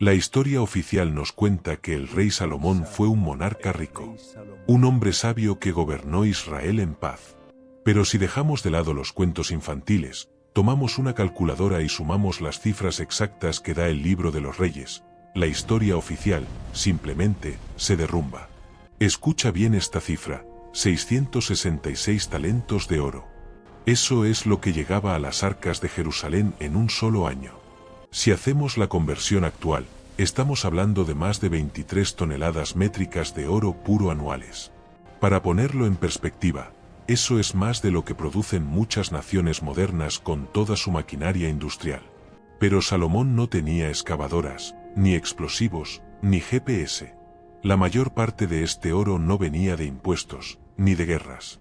La historia oficial nos cuenta que el rey Salomón fue un monarca rico, un hombre sabio que gobernó Israel en paz. Pero si dejamos de lado los cuentos infantiles, tomamos una calculadora y sumamos las cifras exactas que da el libro de los reyes, la historia oficial, simplemente, se derrumba. Escucha bien esta cifra, 666 talentos de oro. Eso es lo que llegaba a las arcas de Jerusalén en un solo año. Si hacemos la conversión actual, estamos hablando de más de 23 toneladas métricas de oro puro anuales. Para ponerlo en perspectiva, eso es más de lo que producen muchas naciones modernas con toda su maquinaria industrial. Pero Salomón no tenía excavadoras, ni explosivos, ni GPS. La mayor parte de este oro no venía de impuestos, ni de guerras.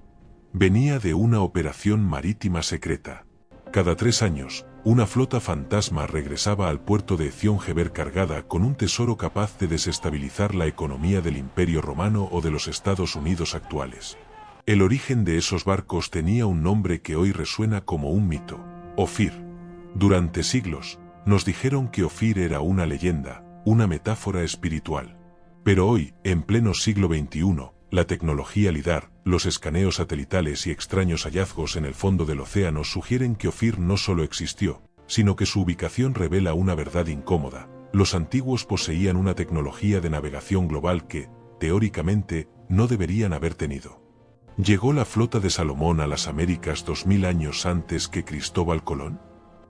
Venía de una operación marítima secreta. Cada 3 años, una flota fantasma regresaba al puerto de Ezión-Geber cargada con un tesoro capaz de desestabilizar la economía del Imperio Romano o de los Estados Unidos actuales. El origen de esos barcos tenía un nombre que hoy resuena como un mito: Ofir. Durante siglos, nos dijeron que Ofir era una leyenda, una metáfora espiritual. Pero hoy, en pleno siglo XXI, la tecnología LIDAR, los escaneos satelitales y extraños hallazgos en el fondo del océano sugieren que Ofir no solo existió, sino que su ubicación revela una verdad incómoda. Los antiguos poseían una tecnología de navegación global que, teóricamente, no deberían haber tenido. ¿Llegó la flota de Salomón a las Américas 2000 años antes que Cristóbal Colón?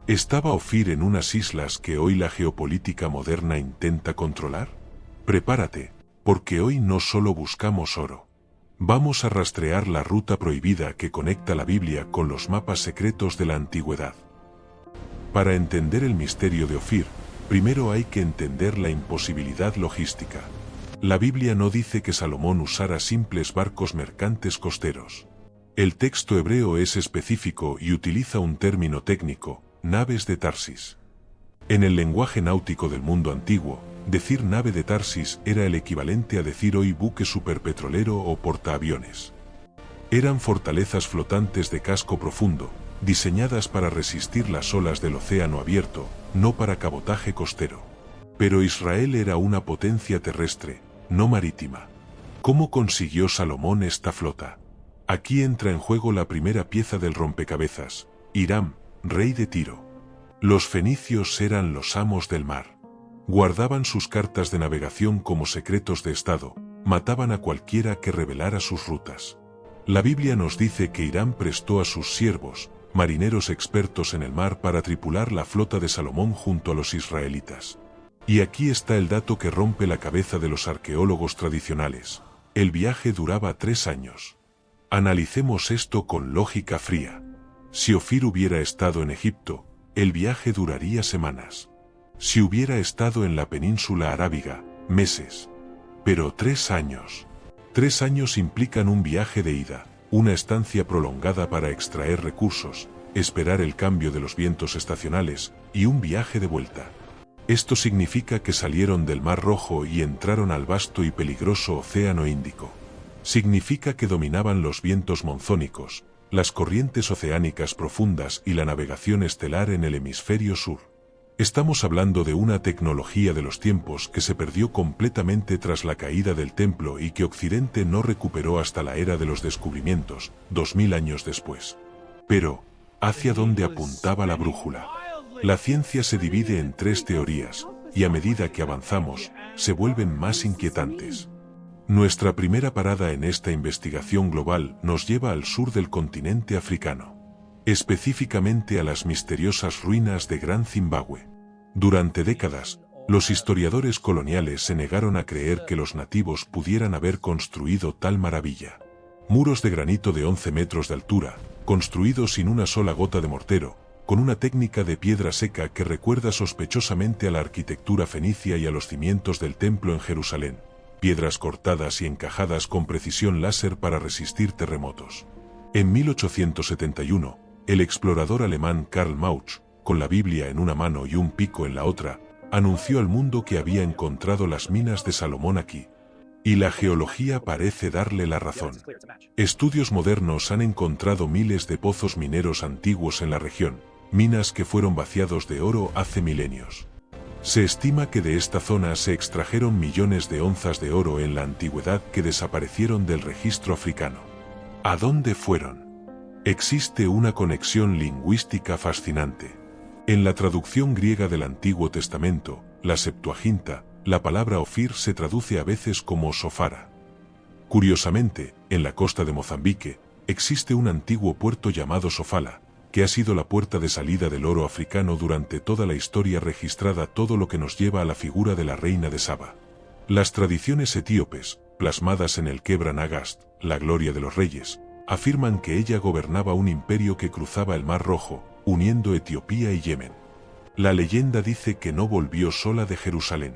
¿Estaba Ofir en unas islas que hoy la geopolítica moderna intenta controlar? Prepárate, porque hoy no solo buscamos oro. Vamos a rastrear la ruta prohibida que conecta la Biblia con los mapas secretos de la antigüedad. Para entender el misterio de Ofir, primero hay que entender la imposibilidad logística. La Biblia no dice que Salomón usara simples barcos mercantes costeros. El texto hebreo es específico y utiliza un término técnico: naves de Tarsis. En el lenguaje náutico del mundo antiguo, decir nave de Tarsis era el equivalente a decir hoy buque superpetrolero o portaaviones. Eran fortalezas flotantes de casco profundo, diseñadas para resistir las olas del océano abierto, no para cabotaje costero. Pero Israel era una potencia terrestre, no marítima. ¿Cómo consiguió Salomón esta flota? Aquí entra en juego la primera pieza del rompecabezas: Hiram, rey de Tiro. Los fenicios eran los amos del mar. Guardaban sus cartas de navegación como secretos de Estado, mataban a cualquiera que revelara sus rutas. La Biblia nos dice que Hiram prestó a sus siervos, marineros expertos en el mar, para tripular la flota de Salomón junto a los israelitas. Y aquí está el dato que rompe la cabeza de los arqueólogos tradicionales: el viaje duraba 3 años. Analicemos esto con lógica fría. Si Ofir hubiera estado en Egipto, el viaje duraría semanas. Si hubiera estado en la península arábiga, meses. Pero 3 años. 3 años implican un viaje de ida, una estancia prolongada para extraer recursos, esperar el cambio de los vientos estacionales, y un viaje de vuelta. Esto significa que salieron del Mar Rojo y entraron al vasto y peligroso Océano Índico. Significa que dominaban los vientos monzónicos, las corrientes oceánicas profundas y la navegación estelar en el hemisferio sur. Estamos hablando de una tecnología de los tiempos que se perdió completamente tras la caída del templo y que Occidente no recuperó hasta la era de los descubrimientos, 2000 años después. Pero, ¿hacia dónde apuntaba la brújula? La ciencia se divide en 3 teorías, y a medida que avanzamos, se vuelven más inquietantes. Nuestra primera parada en esta investigación global nos lleva al sur del continente africano, específicamente a las misteriosas ruinas de Gran Zimbabue. Durante décadas, los historiadores coloniales se negaron a creer que los nativos pudieran haber construido tal maravilla. Muros de granito de 11 metros de altura, construidos sin una sola gota de mortero, con una técnica de piedra seca que recuerda sospechosamente a la arquitectura fenicia y a los cimientos del templo en Jerusalén. Piedras cortadas y encajadas con precisión láser para resistir terremotos. En 1871, el explorador alemán Karl Mauch, con la Biblia en una mano y un pico en la otra, anunció al mundo que había encontrado las minas de Salomón aquí. Y la geología parece darle la razón. Estudios modernos han encontrado miles de pozos mineros antiguos en la región, minas que fueron vaciados de oro hace milenios. Se estima que de esta zona se extrajeron millones de onzas de oro en la antigüedad que desaparecieron del registro africano. ¿A dónde fueron? Existe una conexión lingüística fascinante. En la traducción griega del Antiguo Testamento, la Septuaginta, la palabra Ofir se traduce a veces como Sofara. Curiosamente, en la costa de Mozambique, existe un antiguo puerto llamado Sofala, que ha sido la puerta de salida del oro africano durante toda la historia registrada, todo lo que nos lleva a la figura de la reina de Saba. Las tradiciones etíopes, plasmadas en el Kebra Nagast, la gloria de los reyes, afirman que ella gobernaba un imperio que cruzaba el Mar Rojo, uniendo Etiopía y Yemen. La leyenda dice que no volvió sola de Jerusalén.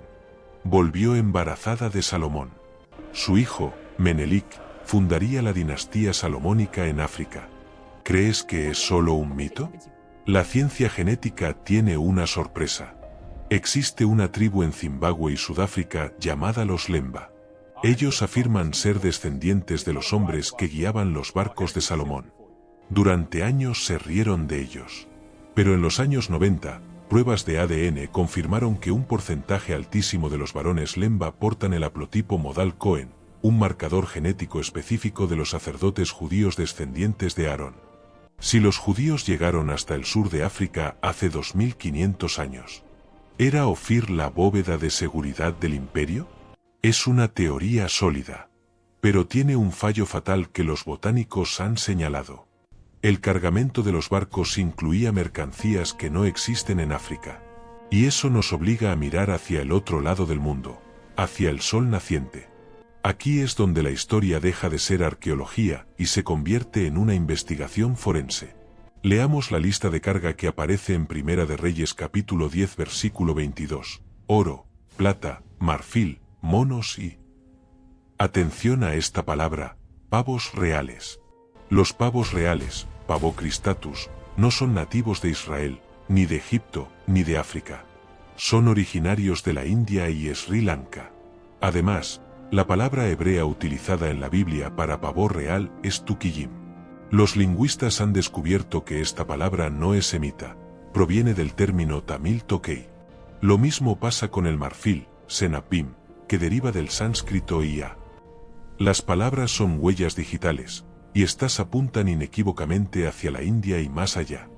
Volvió embarazada de Salomón. Su hijo, Menelik, fundaría la dinastía salomónica en África. ¿Crees que es solo un mito? La ciencia genética tiene una sorpresa. Existe una tribu en Zimbabue y Sudáfrica llamada los Lemba. Ellos afirman ser descendientes de los hombres que guiaban los barcos de Salomón. Durante años se rieron de ellos. Pero en los años 90, pruebas de ADN confirmaron que un porcentaje altísimo de los varones Lemba portan el haplotipo modal Cohen, un marcador genético específico de los sacerdotes judíos descendientes de Aarón. Si los judíos llegaron hasta el sur de África hace 2500 años, ¿era Ofir la bóveda de seguridad del imperio? Es una teoría sólida, pero tiene un fallo fatal que los botánicos han señalado. El cargamento de los barcos incluía mercancías que no existen en África. Y eso nos obliga a mirar hacia el otro lado del mundo, hacia el sol naciente. Aquí es donde la historia deja de ser arqueología y se convierte en una investigación forense. Leamos la lista de carga que aparece en Primera de Reyes capítulo 10 versículo 22. Oro, plata, marfil, monos y... Atención a esta palabra, pavos reales. Los pavos reales, Pavo cristatus, no son nativos de Israel, ni de Egipto, ni de África. Son originarios de la India y Sri Lanka. Además, la palabra hebrea utilizada en la Biblia para pavo real es tukiyim. Los lingüistas han descubierto que esta palabra no es semita, proviene del término tamil tokei. Lo mismo pasa con el marfil, senapim, que deriva del sánscrito ia. Las palabras son huellas digitales, y estas apuntan inequívocamente hacia la India y más allá.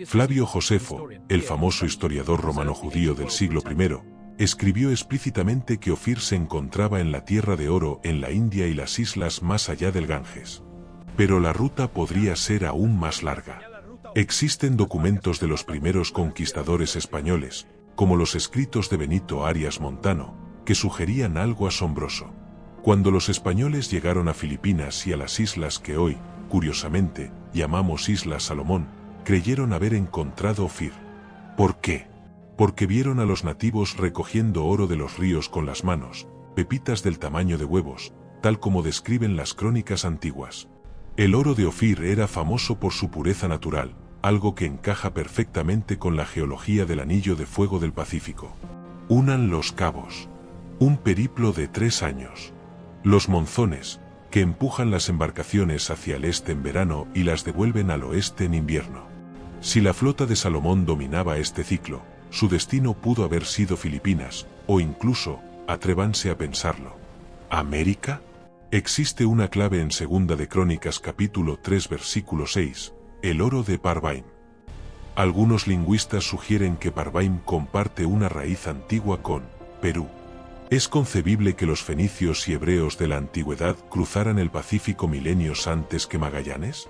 Flavio Josefo, el famoso historiador romano-judío del siglo I, escribió explícitamente que Ofir se encontraba en la Tierra de Oro en la India y las islas más allá del Ganges. Pero la ruta podría ser aún más larga. Existen documentos de los primeros conquistadores españoles, como los escritos de Benito Arias Montano, que sugerían algo asombroso. Cuando los españoles llegaron a Filipinas y a las islas que hoy, curiosamente, llamamos Islas Salomón, creyeron haber encontrado Ofir. ¿Por qué? Porque vieron a los nativos recogiendo oro de los ríos con las manos, pepitas del tamaño de huevos, tal como describen las crónicas antiguas. El oro de Ofir era famoso por su pureza natural, algo que encaja perfectamente con la geología del Anillo de Fuego del Pacífico. Unan los cabos. Un periplo de 3 años. Los monzones, que empujan las embarcaciones hacia el este en verano y las devuelven al oeste en invierno. Si la flota de Salomón dominaba este ciclo, su destino pudo haber sido Filipinas, o incluso, atrévanse a pensarlo, ¿América? Existe una clave en Segunda de Crónicas capítulo 3 versículo 6, el oro de Parvaim. Algunos lingüistas sugieren que Parvaim comparte una raíz antigua con Perú. ¿Es concebible que los fenicios y hebreos de la antigüedad cruzaran el Pacífico milenios antes que Magallanes?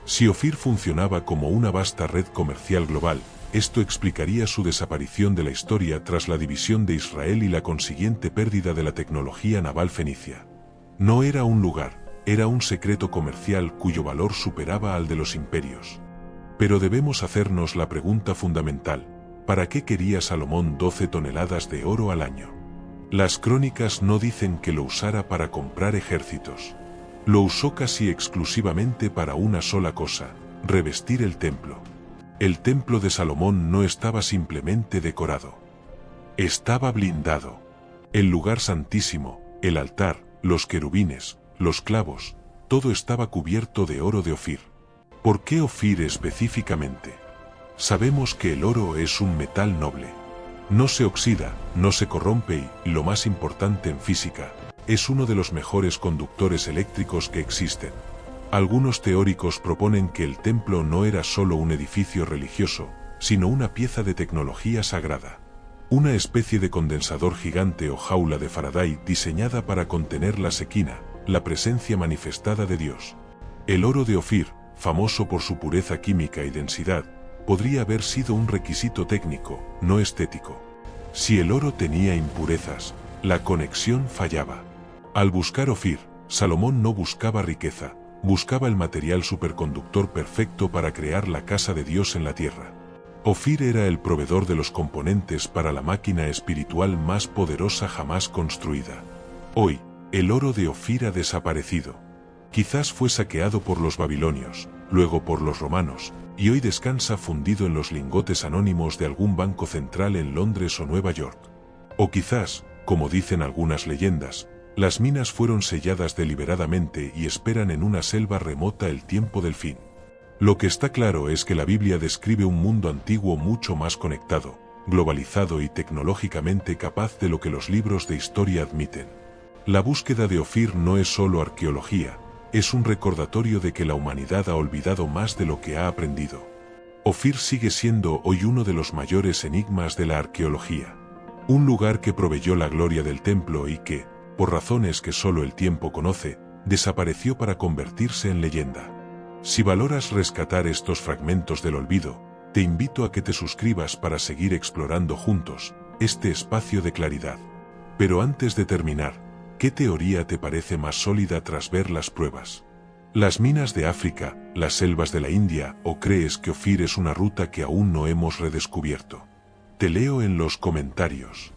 Si Ofir funcionaba como una vasta red comercial global, esto explicaría su desaparición de la historia tras la división de Israel y la consiguiente pérdida de la tecnología naval fenicia. No era un lugar, era un secreto comercial cuyo valor superaba al de los imperios. Pero debemos hacernos la pregunta fundamental, ¿para qué quería Salomón 12 toneladas de oro al año? Las crónicas no dicen que lo usara para comprar ejércitos. Lo usó casi exclusivamente para una sola cosa, revestir el templo. El templo de Salomón no estaba simplemente decorado. Estaba blindado. El lugar santísimo, el altar, los querubines, los clavos, todo estaba cubierto de oro de Ofir. ¿Por qué Ofir específicamente? Sabemos que el oro es un metal noble. No se oxida, no se corrompe y, lo más importante en física, es uno de los mejores conductores eléctricos que existen. Algunos teóricos proponen que el templo no era solo un edificio religioso, sino una pieza de tecnología sagrada. Una especie de condensador gigante o jaula de Faraday diseñada para contener la sequina, la presencia manifestada de Dios. El oro de Ofir, famoso por su pureza química y densidad, podría haber sido un requisito técnico, no estético. Si el oro tenía impurezas, la conexión fallaba. Al buscar Ofir, Salomón no buscaba riqueza, buscaba el material superconductor perfecto para crear la casa de Dios en la tierra. Ofir era el proveedor de los componentes para la máquina espiritual más poderosa jamás construida. Hoy, el oro de Ofir ha desaparecido. Quizás fue saqueado por los babilonios, luego por los romanos, y hoy descansa fundido en los lingotes anónimos de algún banco central en Londres o Nueva York. O quizás, como dicen algunas leyendas, las minas fueron selladas deliberadamente y esperan en una selva remota el tiempo del fin. Lo que está claro es que la Biblia describe un mundo antiguo mucho más conectado, globalizado y tecnológicamente capaz de lo que los libros de historia admiten. La búsqueda de Ofir no es solo arqueología, es un recordatorio de que la humanidad ha olvidado más de lo que ha aprendido. Ofir sigue siendo hoy uno de los mayores enigmas de la arqueología. Un lugar que proveyó la gloria del templo y que, por razones que solo el tiempo conoce, desapareció para convertirse en leyenda. Si valoras rescatar estos fragmentos del olvido, te invito a que te suscribas para seguir explorando juntos este espacio de claridad. Pero antes de terminar, ¿qué teoría te parece más sólida tras ver las pruebas? ¿Las minas de África, las selvas de la India o crees que Ofir es una ruta que aún no hemos redescubierto? Te leo en los comentarios.